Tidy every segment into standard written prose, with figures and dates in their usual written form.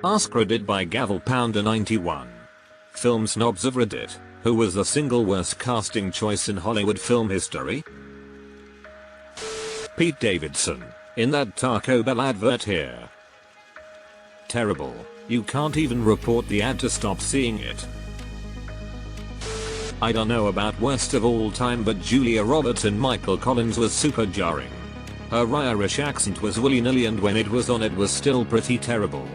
AskReddit by GavelPounder91. Film snobs of Reddit. Who was the single worst casting choice in Hollywood film history? Pete Davidson. In that Taco Bell advert here. Terrible. You can't even report the ad to stop seeing it. I don't know about worst of all time, but Julia Roberts in Michael Collins was super jarring. Her Irish accent was willy-nilly, and when it was on it was still pretty terrible.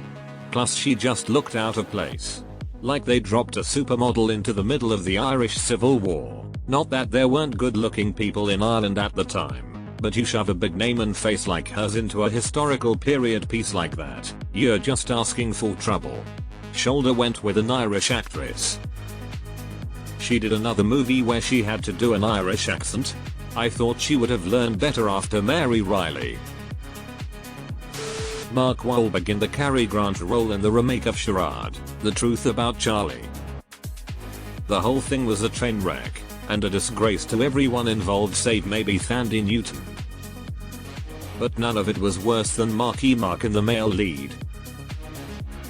Plus she just looked out of place. Like they dropped a supermodel into the middle of the Irish Civil War. Not that there weren't good looking people in Ireland at the time, but you shove a big name and face like hers into a historical period piece like that, you're just asking for trouble. Shoulder went with an Irish actress. She did another movie where she had to do an Irish accent. I thought she would have learned better after Mary Riley. Mark Wahlberg in the Cary Grant role in the remake of Charade, The Truth About Charlie. The whole thing was a train wreck, and a disgrace to everyone involved save maybe Thandie Newton. But none of it was worse than Marky Mark in the male lead.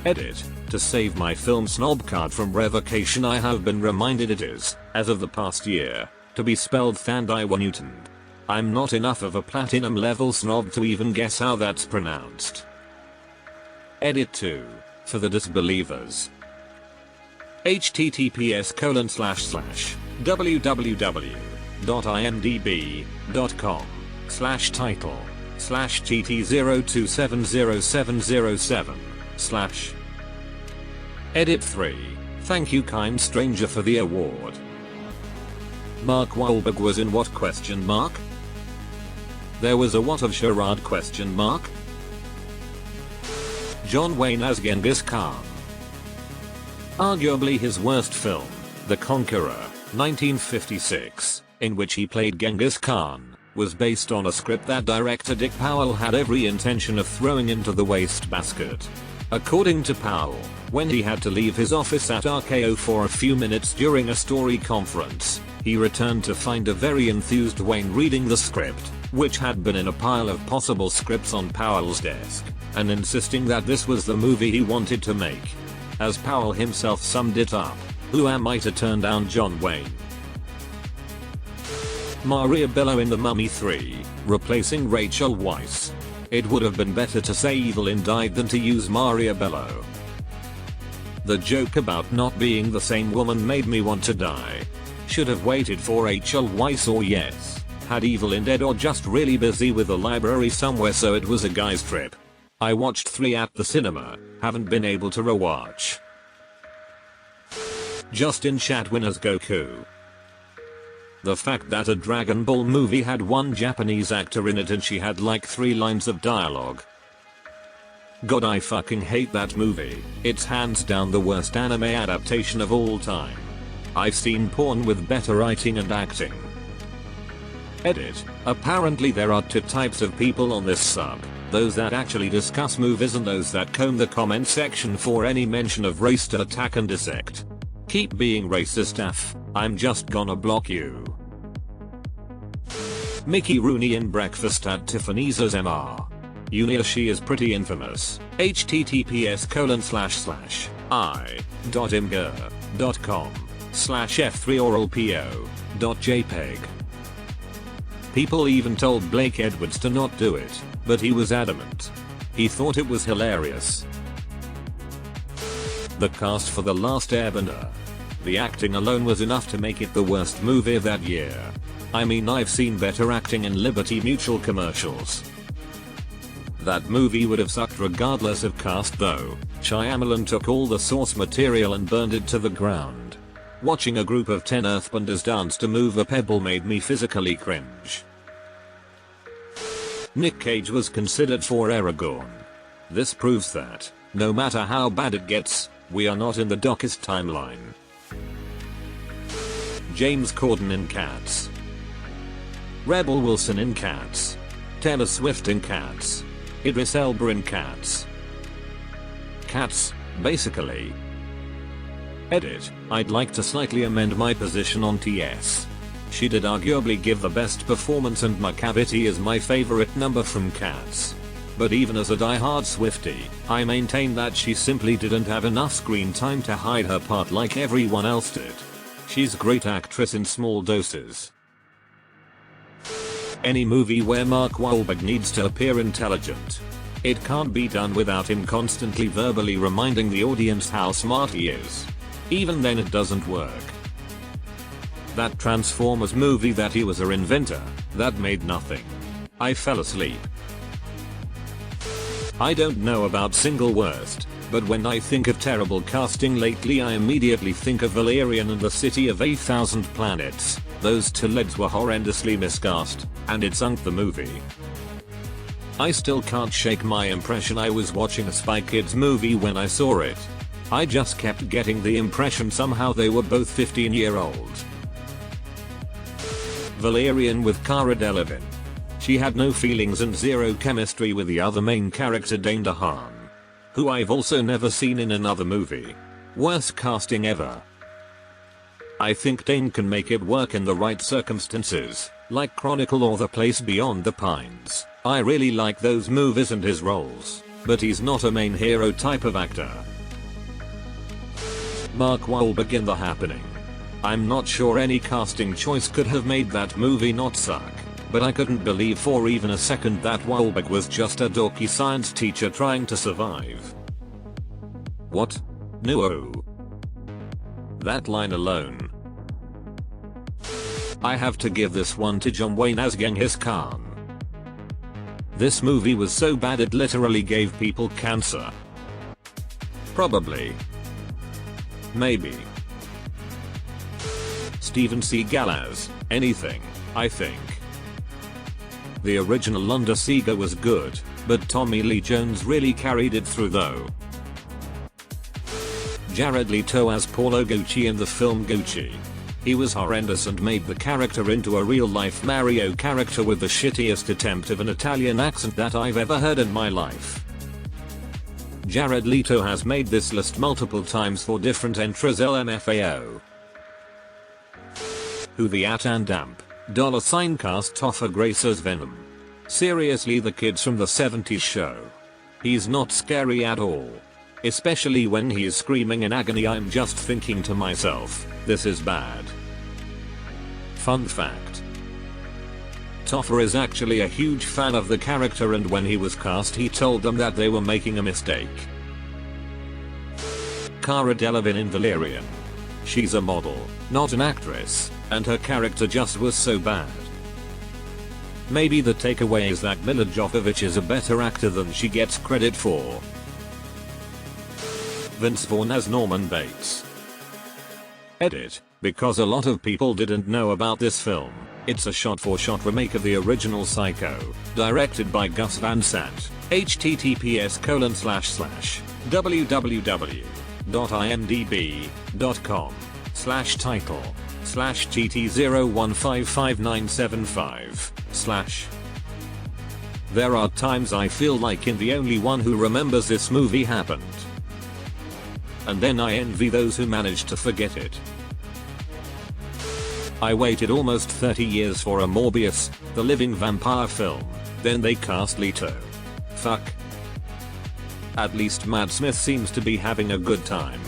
Edit. To save my film snob card from revocation, I have been reminded it is, as of the past year, to be spelled Thandie Newton. I'm not enough of a platinum level snob to even guess how that's pronounced. Edit 2. For the disbelievers. https://www.imdb.com/gt02707007/ Edit 3. Thank you kind stranger for the award. Mark Wahlberg was in what question mark? There was a what of Charade question mark? John Wayne as Genghis Khan. Arguably his worst film, The Conqueror, 1956, in which he played Genghis Khan, was based on a script that director Dick Powell had every intention of throwing into the wastebasket. According to Powell, when he had to leave his office at RKO for a few minutes during a story conference, he returned to find a very enthused Wayne reading the script, which had been in a pile of possible scripts on Powell's desk, and insisting that this was the movie he wanted to make. As Powell himself summed it up, who am I to turn down John Wayne? Maria Bello in The Mummy 3, replacing Rachel Weisz. It would have been better to say Evelyn died than to use Maria Bello. The joke about not being the same woman made me want to die. Should have waited for Rachel Weisz, or yes, had Evelyn dead or just really busy with a library somewhere so it was a guy's trip. I watched 3 at the cinema, haven't been able to rewatch. Justin Chatwin as Goku. The fact that a Dragon Ball movie had one Japanese actor in it and she had like 3 lines of dialogue. God, I fucking hate that movie. It's hands down the worst anime adaptation of all time. I've seen porn with better writing and acting. Edit. Apparently there are 2 types of people on this sub. Those that actually discuss movies and those that comb the comment section for any mention of race to attack and dissect. Keep being racist, F. I'm just gonna block you. Mickey Rooney in Breakfast at Tiffany's as MR. You know she is pretty infamous. https://i.imgur.com/f3oralpo.jpg. People even told Blake Edwards to not do it, but he was adamant. He thought it was hilarious. The cast for The Last Airbender. The acting alone was enough to make it the worst movie that year. I mean, I've seen better acting in Liberty Mutual commercials. That movie would have sucked regardless of cast though. Shyamalan took all the source material and burned it to the ground. Watching a group of 10 earthbenders dance to Move a Pebble made me physically cringe. Nick Cage was considered for Aragorn. This proves that, no matter how bad it gets, we are not in the darkest timeline. James Corden in Cats. Rebel Wilson in Cats. Taylor Swift in Cats. Idris Elba in Cats. Cats, basically. Edit. I'd like to slightly amend my position on TS. She did arguably give the best performance and McCavity is my favorite number from Cats. But even as a die-hard Swiftie, I maintain that she simply didn't have enough screen time to hide her part like everyone else did. She's a great actress in small doses. Any movie where Mark Wahlberg needs to appear intelligent. It can't be done without him constantly verbally reminding the audience how smart he is. Even then it doesn't work. That Transformers movie that he was an inventor, that made nothing. I fell asleep. I don't know about single worst, but when I think of terrible casting lately I immediately think of Valerian and the City of 8,000 Planets. Those two leads were horrendously miscast, and it sunk the movie. I still can't shake my impression I was watching a Spy Kids movie when I saw it. I just kept getting the impression somehow they were both 15-year-old. Valerian with Cara Delevingne. She had no feelings and zero chemistry with the other main character Dane DeHaan, who I've also never seen in another movie. Worst casting ever. I think Dane can make it work in the right circumstances, like Chronicle or The Place Beyond the Pines. I really like those movies and his roles, but he's not a main hero type of actor. Mark Wahlberg in The Happening. I'm not sure any casting choice could have made that movie not suck. But I couldn't believe for even a second that Wahlberg was just a dorky science teacher trying to survive. What? No. That line alone. I have to give this one to John Wayne as Genghis Khan. This movie was so bad it literally gave people cancer. Probably. Maybe. Steven Seagal as anything, I think. The original Underseeger was good, but Tommy Lee Jones really carried it through though. Jared Leto as Paulo Gucci in the film Gucci. He was horrendous and made the character into a real-life Mario character with the shittiest attempt of an Italian accent that I've ever heard in my life. Jared Leto has made this list multiple times for different entries LMFAO. Who the At and Damp. $sign cast Topher Grace as Venom. Seriously, the kids from the 70s show. He's not scary at all. Especially when he is screaming in agony. I'm just thinking to myself, this is bad. Fun fact. Topher is actually a huge fan of the character, and when he was cast he told them that they were making a mistake. Cara Delevingne in Valerian. She's a model, not an actress, and her character just was so bad. Maybe the takeaway is that Mila Jovovich is a better actor than she gets credit for. Vince Vaughn as Norman Bates. Edit. Because a lot of people didn't know about this film, it's a shot-for-shot remake of the original Psycho, directed by Gus Van Sant. https://www.imdb.com/gt01559575/ There are times I feel like I'm the only one who remembers this movie happened. And then I envy those who managed to forget it. I waited almost 30 years for a Morbius, the living vampire film, then they cast Leto. Fuck. At least Matt Smith seems to be having a good time.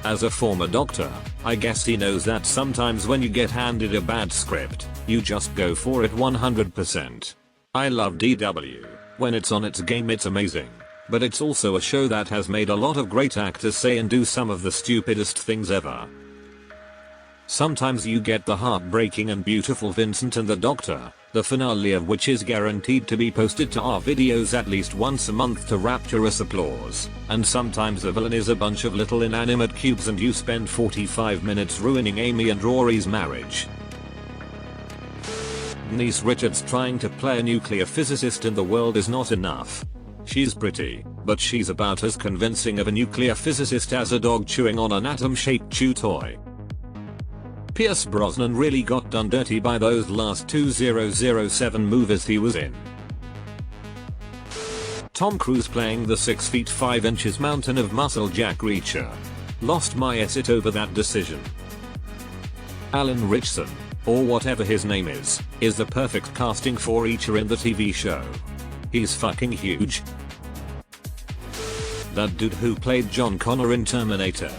As a former doctor, I guess he knows that sometimes when you get handed a bad script, you just go for it 100%. I love DW. When it's on its game it's amazing. But it's also a show that has made a lot of great actors say and do some of the stupidest things ever. Sometimes you get the heartbreaking and beautiful Vincent and the Doctor, the finale of which is guaranteed to be posted to our videos at least once a month to rapturous applause, and sometimes the villain is a bunch of little inanimate cubes and you spend 45 minutes ruining Amy and Rory's marriage. Denise Richards trying to play a nuclear physicist in The World is not enough. She's pretty, but she's about as convincing of a nuclear physicist as a dog chewing on an atom-shaped chew toy. Pierce Brosnan really got done dirty by those last 2007 movies he was in. Tom Cruise playing the 6 feet 5 inches mountain of muscle Jack Reacher. Lost my shit over that decision. Alan Ritchson, or whatever his name is the perfect casting for Reacher in the TV show. He's fucking huge. That dude who played John Connor in Terminator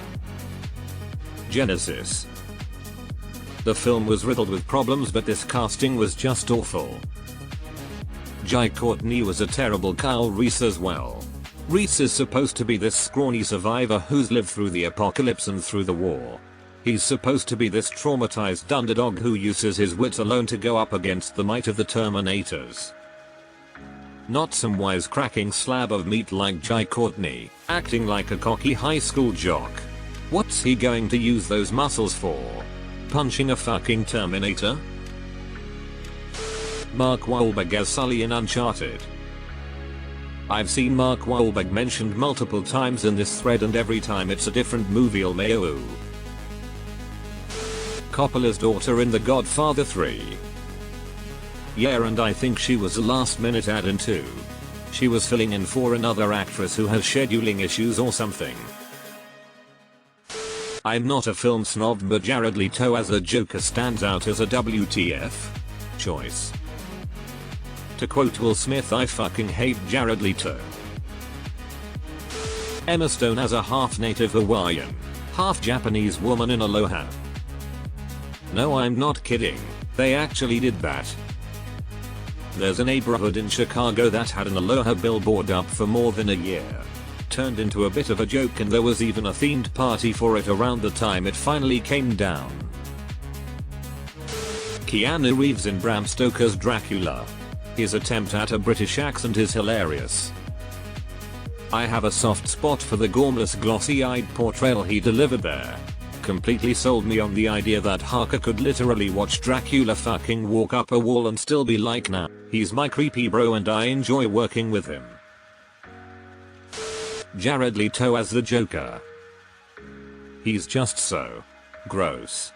Genesis. The film was riddled with problems, but this casting was just awful. Jai Courtney was a terrible Kyle Reese as well. Reese is supposed to be this scrawny survivor who's lived through the apocalypse and through the war. He's supposed to be this traumatized underdog who uses his wit alone to go up against the might of the Terminators. Not some wisecracking slab of meat like Jai Courtney, acting like a cocky high school jock. What's he going to use those muscles for? Punching a fucking Terminator? Mark Wahlberg as Sully in Uncharted. I've seen Mark Wahlberg mentioned multiple times in this thread, and every time it's a different movie. Olmeo. Coppola's daughter in The Godfather 3. Yeah, and I think she was a last minute add-in too. She was filling in for another actress who has scheduling issues or something. I'm not a film snob, but Jared Leto as the Joker stands out as a WTF choice. To quote Will Smith, I fucking hate Jared Leto. Emma Stone as a half-native Hawaiian, half-Japanese woman in Aloha. No, I'm not kidding. They actually did that. There's a neighborhood in Chicago that had an Aloha billboard up for more than a year. Turned into a bit of a joke, and there was even a themed party for it around the time it finally came down. Keanu Reeves in Bram Stoker's Dracula. His attempt at a British accent is hilarious. I have a soft spot for the gormless, glossy-eyed portrayal he delivered there. Completely sold me on the idea that Harker could literally watch Dracula fucking walk up a wall and still be like, nah, he's my creepy bro and I enjoy working with him. Jared Leto as the Joker. He's just so gross.